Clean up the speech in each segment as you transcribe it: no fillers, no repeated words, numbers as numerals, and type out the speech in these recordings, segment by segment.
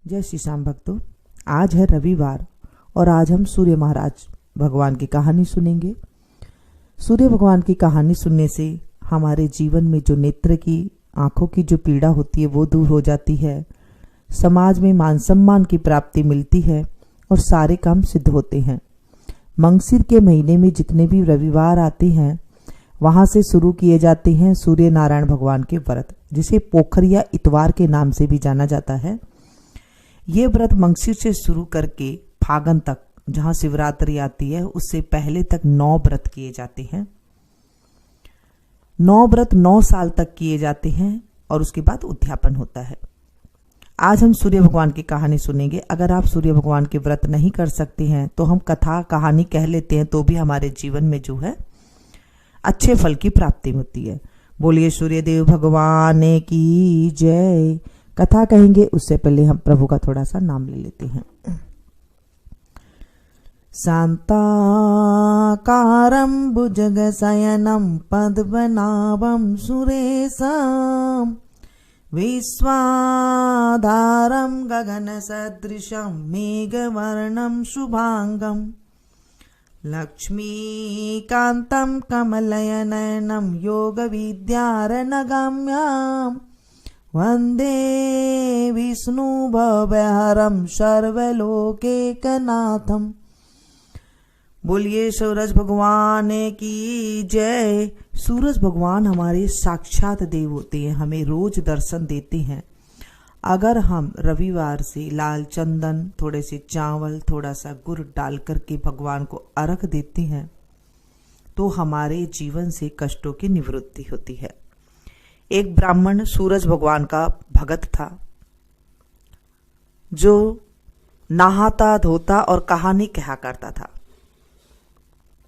जय श्री श्याम भक्तों, आज है रविवार और आज हम सूर्य महाराज भगवान की कहानी सुनेंगे। सूर्य भगवान की कहानी सुनने से हमारे जीवन में जो नेत्र की आंखों की जो पीड़ा होती है वो दूर हो जाती है, समाज में मान सम्मान की प्राप्ति मिलती है और सारे काम सिद्ध होते हैं। मंगसिर के महीने में जितने भी रविवार आते हैं वहां से शुरू किए जाते हैं सूर्य नारायण भगवान के व्रत, जिसे पोखर या इतवार के नाम से भी जाना जाता है। ये व्रत मंगसिर से शुरू करके फागुन तक, जहां शिवरात्रि आती है, उससे पहले तक 9 व्रत किए जाते हैं। 9 व्रत 9 साल तक किए जाते हैं और उसके बाद उद्यापन होता है। आज हम सूर्य भगवान की कहानी सुनेंगे। अगर आप सूर्य भगवान के व्रत नहीं कर सकते हैं तो हम कथा कहानी कह लेते हैं, तो भी हमारे जीवन में जो है अच्छे फल की प्राप्ति होती है। बोलिए सूर्य देव भगवान की जय। कथा कहेंगे उससे पहले हम प्रभु का थोड़ा सा नाम ले लेते हैं। शांताकारं भुजगशयनं पद्मनाभं सुरेशं विश्वाधारं गगनसदृशं मेघवर्णं शुभांगं लक्ष्मीकान्तं कमलनयनं योगविद्यारनगम्यं वन्दे विष्णुभवहरं सर्वलोकैकनाथम्। बोलिए सूरज भगवान की जय। सूरज भगवान हमारे साक्षात देव होते हैं, हमें रोज दर्शन देते हैं। अगर हम रविवार से लाल चंदन, थोड़े से चावल, थोड़ा सा गुड़ डाल करके भगवान को अर्घ देते हैं तो हमारे जीवन से कष्टों की निवृत्ति होती है। एक ब्राह्मण सूरज भगवान का भगत था, जो नहाता धोता और कहानी कहा करता था।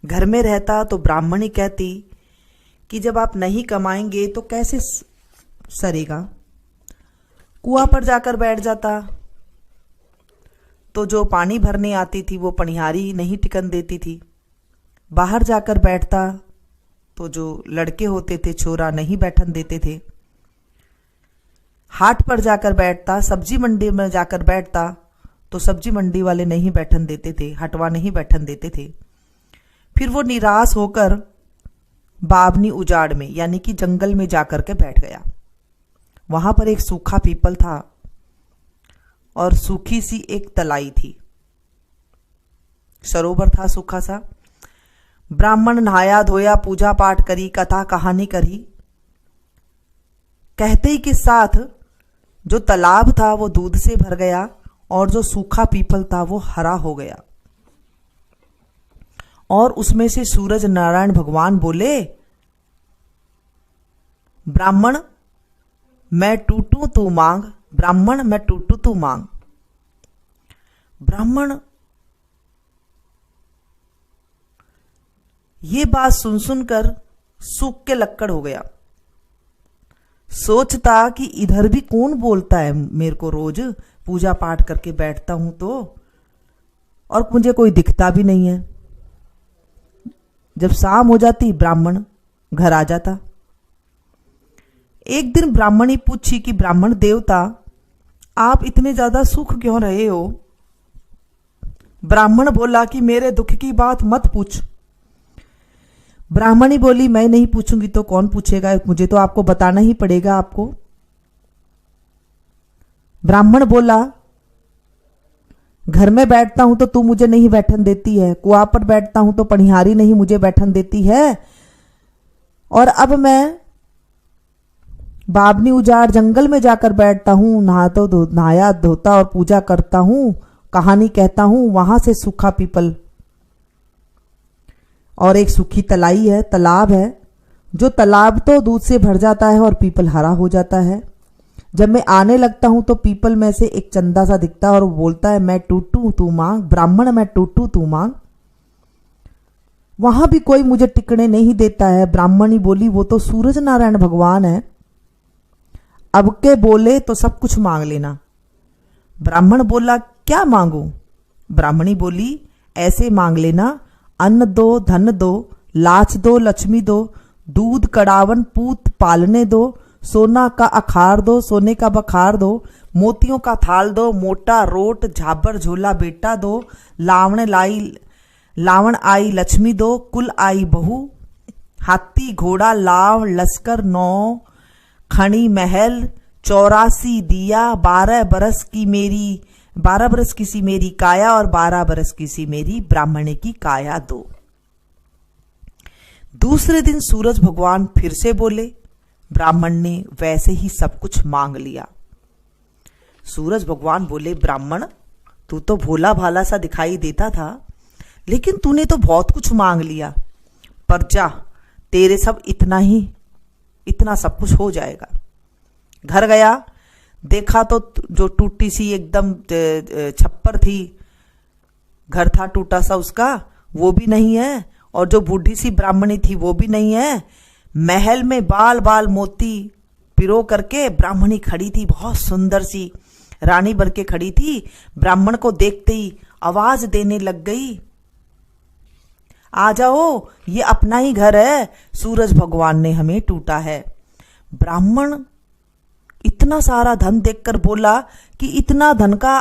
घर में रहता तो ब्राह्मणी कहती कि जब आप नहीं कमाएंगे तो कैसे सरेगा। कुआं पर जाकर बैठ जाता तो जो पानी भरने आती थी वो पनिहारी नहीं टिकन देती थी। बाहर जाकर बैठता तो जो लड़के होते थे छोरा नहीं बैठन देते थे। हाट पर जाकर बैठता, सब्जी मंडी में जाकर बैठता तो सब्जी मंडी वाले नहीं बैठन देते थे, हटवा नहीं बैठन देते थे। फिर वो निराश होकर बावनी उजाड़ में यानी कि जंगल में जाकर के बैठ गया। वहां पर एक सूखा पीपल था और सूखी सी एक तलाई थी, सरोवर था सूखा सा। ब्राह्मण नहाया धोया, पूजा पाठ करी, कथा कहानी करी। कहते ही के साथ जो तालाब था वो दूध से भर गया और जो सूखा पीपल था वो हरा हो गया। और उसमें से सूरज नारायण भगवान बोले, ब्राह्मण मैं टूटू तू मांग, ब्राह्मण मैं टूटू तू मांग। ब्राह्मण ये बात सुन सुनकर सूख के लक्कड़ हो गया। सोचता कि इधर भी कौन बोलता है, मेरे को रोज पूजा पाठ करके बैठता हूं तो, और मुझे कोई दिखता भी नहीं है। जब शाम हो जाती ब्राह्मण घर आ जाता। एक दिन ब्राह्मणी पूछी कि ब्राह्मण देवता आप इतने ज्यादा सुख क्यों रहे हो। ब्राह्मण बोला कि मेरे दुख की बात मत पूछ। ब्राह्मणी बोली मैं नहीं पूछूंगी तो कौन पूछेगा, मुझे तो आपको बताना ही पड़ेगा आपको। ब्राह्मण बोला घर में बैठता हूं तो तू मुझे नहीं बैठन देती है, कुआं पर बैठता हूं तो पनिहारी नहीं मुझे बैठन देती है, और अब मैं बावनी उजाड़ जंगल में जाकर बैठता हूं, नहाया धोता और पूजा करता हूं, कहानी कहता हूं, वहां से सूखा पीपल और एक सूखी तलाई है, तालाब है। जो तालाब तो दूध से भर जाता है और पीपल हरा हो जाता है। जब मैं आने लगता हूं तो पीपल में से एक चंदा सा दिखता है और वो बोलता है मैं टूटू तू मांग, ब्राह्मण मैं टूटू तू मांग। वहां भी कोई मुझे टिकने नहीं देता है। ब्राह्मणी बोली वो तो सूरज नारायण भगवान है, अब के बोले तो सब कुछ मांग लेना। ब्राह्मण बोला क्या मांगू। ब्राह्मणी बोली ऐसे मांग लेना, अन्न दो, धन दो, लाच दो, लक्ष्मी दो, दूध कड़ावन पूत पालने दो, सोना का अखार दो, सोने का बखार दो, मोतियों का थाल दो, मोटा रोट झाबर झोला बेटा दो, लावण आई लक्ष्मी दो, कुल आई बहू, हाथी घोड़ा लाव लश्कर नौ, खणी महल 84 दिया, 12 बरस की सी मेरी काया और 12 बरस की सी मेरी ब्राह्मणे की काया दो। दूसरे दिन सूरज भगवान फिर से बोले। ब्राह्मण ने वैसे ही सब कुछ मांग लिया। सूरज भगवान बोले, ब्राह्मण तू तो भोला भाला सा दिखाई देता था, लेकिन तूने तो बहुत कुछ मांग लिया। पर जा, तेरे सब इतना सब कुछ हो जाएगा। घर गया, देखा तो जो टूटी सी एकदम छप्पर थी, घर था टूटा सा उसका, वो भी नहीं है, और जो बूढ़ी सी ब्राह्मणी थी वो भी नहीं है। महल में बाल बाल मोती पिरो करके ब्राह्मणी खड़ी थी, बहुत सुंदर सी रानी बन के खड़ी थी। ब्राह्मण को देखते ही आवाज देने लग गई, आ जाओ, ये अपना ही घर है, सूरज भगवान ने हमें टूटा है। ब्राह्मण इतना सारा धन देखकर बोला कि इतना धन का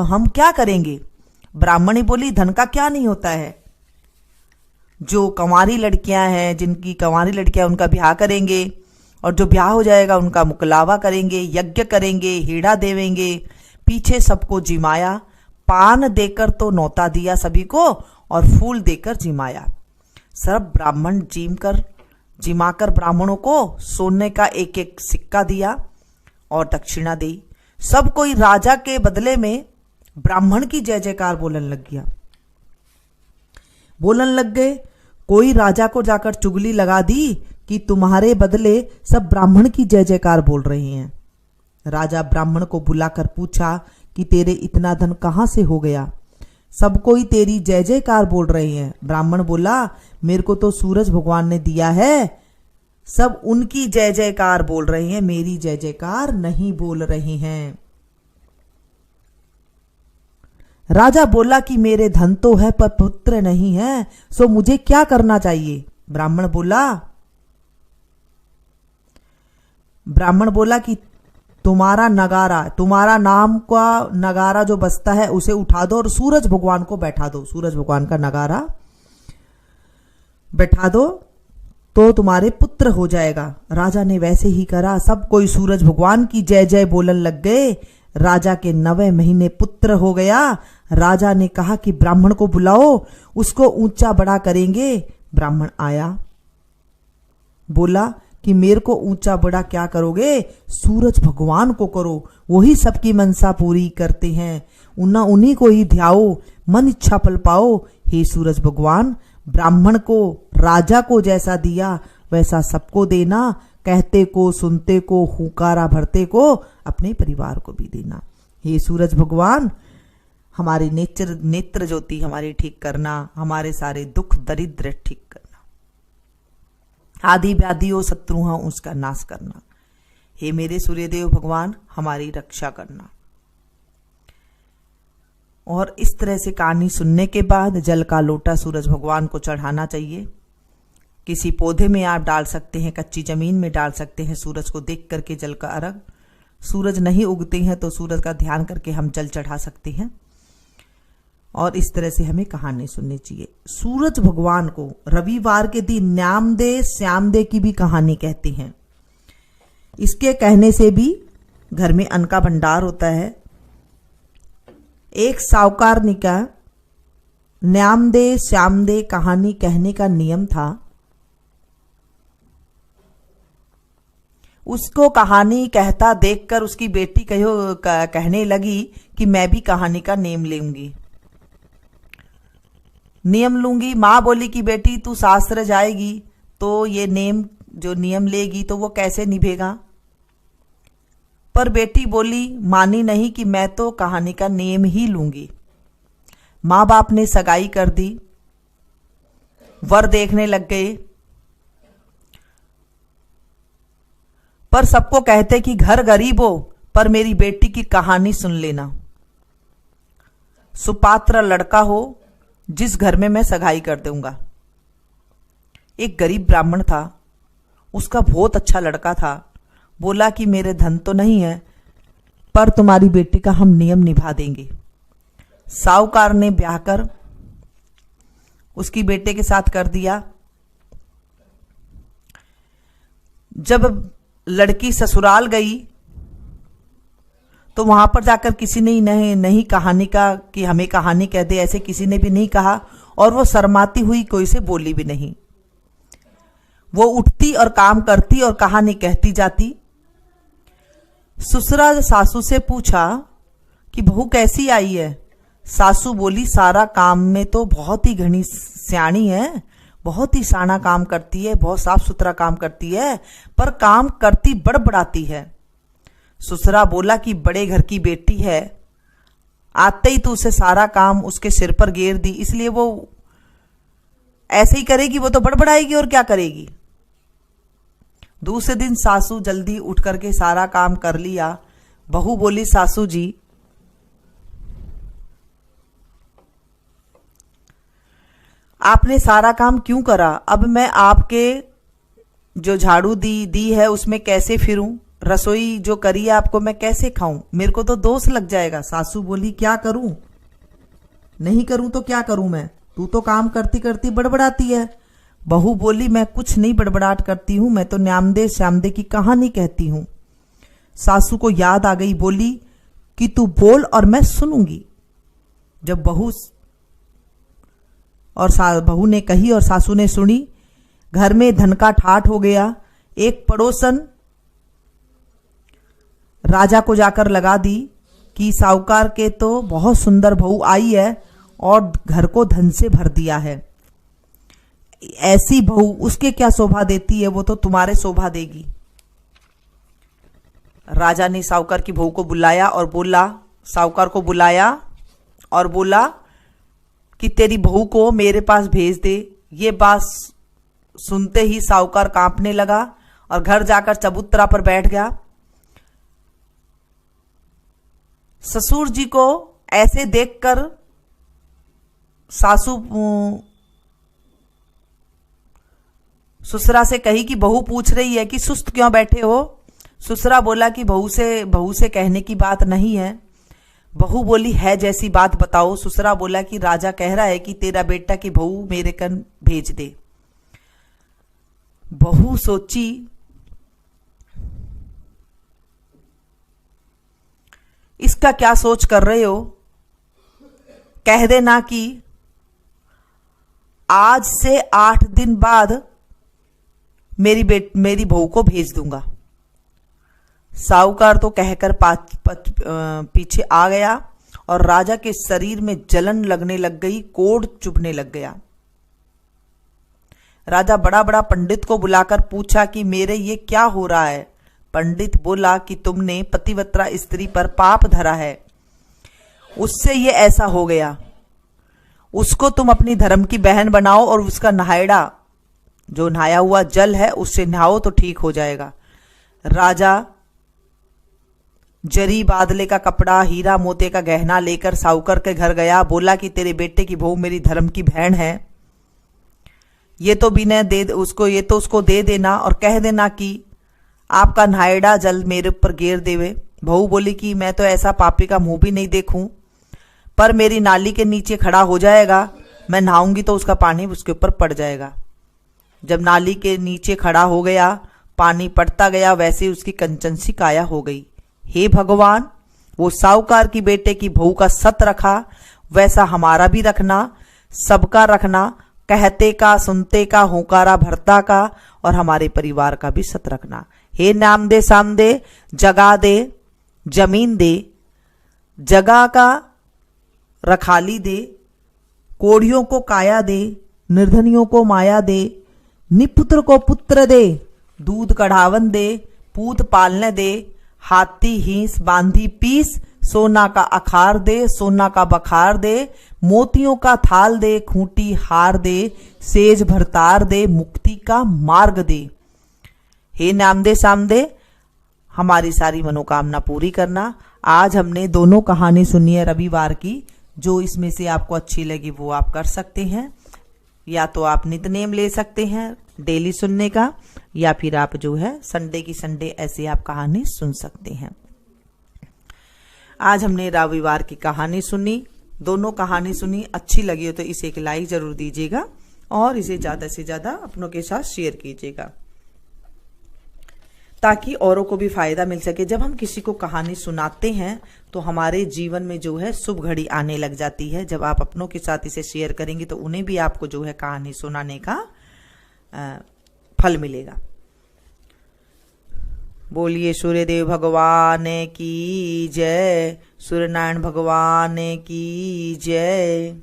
हम क्या करेंगे। ब्राह्मणी बोली, धन का क्या नहीं होता है, जो कंवारी लड़कियां हैं, जिनकी कंवारी लड़कियां, उनका ब्याह करेंगे, और जो ब्याह हो जाएगा उनका मुकलावा करेंगे, यज्ञ करेंगे, हीड़ा देवेंगे। पीछे सबको जिमाया, पान देकर तो नौता दिया सभी को, और फूल देकर जिमाया। सब ब्राह्मण जिमाकर ब्राह्मणों को सोने का एक एक सिक्का दिया और दक्षिणा दी। सब कोई राजा के बदले में ब्राह्मण की जय जयकार बोलन लग गए। कोई राजा को जाकर चुगली लगा दी कि तुम्हारे बदले सब ब्राह्मण की जय जयकार बोल रहे हैं। राजा ब्राह्मण को बुलाकर पूछा कि तेरे इतना धन कहां से हो गया, सब कोई तेरी जय जयकार बोल रहे हैं। ब्राह्मण बोला, मेरे को तो सूरज भगवान ने दिया है, सब उनकी जय जयकार बोल रहे हैं, मेरी जय जयकार नहीं बोल रहे हैं। राजा बोला कि मेरे धन तो है पर पुत्र नहीं है, सो मुझे क्या करना चाहिए। ब्राह्मण बोला कि तुम्हारा नाम का नगारा जो बजता है उसे उठा दो और सूरज भगवान को बैठा दो। सूरज भगवान का नगारा बैठा दो तो तुम्हारे पुत्र हो जाएगा। राजा ने वैसे ही करा, सब कोई सूरज भगवान की जय जय बोलन लग गए। राजा के 9वें महीने पुत्र हो गया। राजा ने कहा कि ब्राह्मण को बुलाओ, उसको ऊंचा बड़ा करेंगे। ब्राह्मण आया, बोला कि मेरे को ऊंचा बड़ा क्या करोगे, सूरज भगवान को करो, वही सबकी मनसा पूरी करते हैं, उन्हीं को ही ध्याओ, मन इच्छा पल पाओ। हे सूरज भगवान, ब्राह्मण को राजा को जैसा दिया वैसा सबको देना, कहते को सुनते को हुकारा भरते को अपने परिवार को भी देना। हे सूरज भगवान, हमारी नेत्र ज्योति हमारी ठीक करना, हमारे सारे दुख दरिद्र ठीक करना, आदि व्याधि हो शत्रु हो उसका नाश करना। हे मेरे सूर्यदेव भगवान, हमारी रक्षा करना। और इस तरह से कहानी सुनने के बाद जल का लोटा सूरज भगवान को चढ़ाना चाहिए। किसी पौधे में आप डाल सकते हैं, कच्ची जमीन में डाल सकते हैं, सूरज को देख करके जल का अर्घ। सूरज नहीं उगते हैं तो सूरज का ध्यान करके हम जल चढ़ा सकते हैं। और इस तरह से हमें कहानी सुननी चाहिए। सूरज भगवान को रविवार के दिन न्यामदे श्यामदे की भी कहानी कहते हैं। इसके कहने से भी घर में अन्न का भंडार होता है। एक साहूकारनी का न्यामदे श्यामदे कहानी कहने का नियम था। उसको कहानी कहता देखकर उसकी बेटी कहने लगी कि मैं भी कहानी का नियम लूंगी। माँ बोली कि बेटी तू शास्त्र जाएगी तो ये नियम लेगी तो वो कैसे निभेगा। पर बेटी बोली, मानी नहीं कि मैं तो कहानी का नेम ही लूंगी। माँ बाप ने सगाई कर दी, वर देखने लग गए, पर सबको कहते कि घर गरीब हो पर मेरी बेटी की कहानी सुन लेना। सुपात्र लड़का हो जिस घर में मैं सगाई कर दूंगा। एक गरीब ब्राह्मण था, उसका बहुत अच्छा लड़का था, बोला कि मेरे धन तो नहीं है, पर तुम्हारी बेटी का हम नियम निभा देंगे। साहूकार ने ब्याह कर उसकी बेटे के साथ कर दिया। जब लड़की ससुराल गई तो वहां पर जाकर किसी ने नहीं कहानी का कि हमें कहानी कह दे, ऐसे किसी ने भी नहीं कहा, और वो शर्माती हुई कोई से बोली भी नहीं। वो उठती और काम करती और कहानी कहती जाती। ससुरा सासू से पूछा कि बहू कैसी आई है। सासू बोली, सारा काम में तो बहुत ही घनी सियाणी है, बहुत ही साना काम करती है, बहुत साफ सुथरा काम करती है, पर काम करती बड़बड़ाती है। ससुरा बोला कि बड़े घर की बेटी है, आते ही तो उसे सारा काम उसके सिर पर घेर दी, इसलिए वो ऐसे ही करेगी, वो तो बड़बड़ाएगी और क्या करेगी। दूसरे दिन सासू जल्दी उठ करके सारा काम कर लिया। बहू बोली, सासू जी आपने सारा काम क्यों करा? अब मैं आपके जो झाड़ू दी है उसमें कैसे फिरूं? रसोई जो करी है आपको मैं कैसे खाऊं? मेरे को तो दोष लग जाएगा। सासू बोली, क्या करूं? नहीं करूं तो क्या करूं मैं? तू तो काम करती करती बड़बड़ाती है। बहू बोली, मैं कुछ नहीं बड़बड़ाहट करती हूं, मैं तो न्यामदे श्यामदे की कहानी कहती हूं। सासू को याद आ गई, बोली कि तू बोल और मैं सुनूंगी। जब बहू ने कही और सासू ने सुनी, घर में धन का ठाठ हो गया। एक पड़ोसन राजा को जाकर लगा दी कि साहूकार के तो बहुत सुंदर बहू आई है और घर को धन से भर दिया है। ऐसी बहू उसके क्या शोभा देती है, वो तो तुम्हारे शोभा देगी। राजा ने साहूकार की बहू को बुलाया और बोला, साहूकार को बुलाया और बोला कि तेरी बहू को मेरे पास भेज दे। ये बात सुनते ही साहूकार कांपने लगा और घर जाकर चबूतरा पर बैठ गया। ससुर जी को ऐसे देखकर सासू ससुरा से कही कि बहू पूछ रही है कि सुस्त क्यों बैठे हो। ससुरा बोला कि बहू से कहने की बात नहीं है। बहू बोली, है जैसी बात बताओ। ससुरा बोला कि राजा कह रहा है कि तेरा बेटा की बहू मेरे कन भेज दे। बहू सोची, इसका क्या सोच कर रहे हो? कह देना कि आज से 8 दिन बाद मेरी बहू को भेज दूंगा। साहूकार तो कहकर पीछे आ गया और राजा के शरीर में जलन लगने लग गई, कोढ़ चुभने लग गया। राजा बड़ा बड़ा पंडित को बुलाकर पूछा कि मेरे ये क्या हो रहा है। पंडित बोला कि तुमने पतिव्रता स्त्री पर पाप धरा है, उससे ये ऐसा हो गया। उसको तुम अपनी धर्म की बहन बनाओ और उसका नहायड़ा, जो नहाया हुआ जल है, उससे नहाओ तो ठीक हो जाएगा। राजा जरी बादले का कपड़ा, हीरा मोते का गहना लेकर साहूकार के घर गया। बोला कि तेरे बेटे की बहू मेरी धर्म की बहन है, ये तो बिना दे उसको, ये तो उसको दे देना और कह देना कि आपका नहायड़ा जल मेरे ऊपर गिर देवे। बहू बोली कि मैं तो ऐसा पापी का मुंह भी नहीं देखूं, पर मेरी नाली के नीचे खड़ा हो जाएगा, मैं नहाऊंगी तो उसका पानी उसके ऊपर पड़ जाएगा। जब नाली के नीचे खड़ा हो गया, पानी पड़ता गया, वैसे उसकी कंचन सी काया हो गई। हे भगवान, वो साहूकार की बेटे की बहू का सत रखा, वैसा हमारा भी रखना, सबका रखना, कहते का, सुनते का, होकारा भरता का, और हमारे परिवार का भी सत रखना। हे नामदे सामदे, जगा दे, जमीन दे, जगह का रखाली दे, कोढ़ियों को काया दे, निर्धनियों को माया दे, निपुत्र को पुत्र दे, दूध कढ़ावन दे, पूत पालने दे, हाथी हिंस बांधी पीस, सोना का अखार दे, सोना का बखार दे, मोतियों का थाल दे, खूंटी हार दे, सेज भरतार दे, मुक्ति का मार्ग दे। हे नामदे सामदे, हमारी सारी मनोकामना पूरी करना। आज हमने दोनों कहानी सुनी है रविवार की। जो इसमें से आपको अच्छी लगी वो आप कर सकते हैं, या तो आप नितनेम ले सकते हैं डेली सुनने का, या फिर आप जो है संडे की संडे ऐसे आप कहानी सुन सकते हैं। आज हमने रविवार की कहानी सुनी, दोनों कहानी सुनी। अच्छी लगी हो तो इसे एक लाइक जरूर दीजिएगा और इसे ज्यादा से ज्यादा अपनों के साथ शेयर कीजिएगा ताकि औरों को भी फायदा मिल सके। जब हम किसी को कहानी सुनाते हैं तो हमारे जीवन में जो है शुभ घड़ी आने लग जाती है। जब आप अपनों के साथ इसे शेयर करेंगे तो उन्हें भी आपको जो है कहानी सुनाने का फल मिलेगा। बोलिए सूर्यदेव भगवान की जय, सूर्यनारायण भगवान की जय।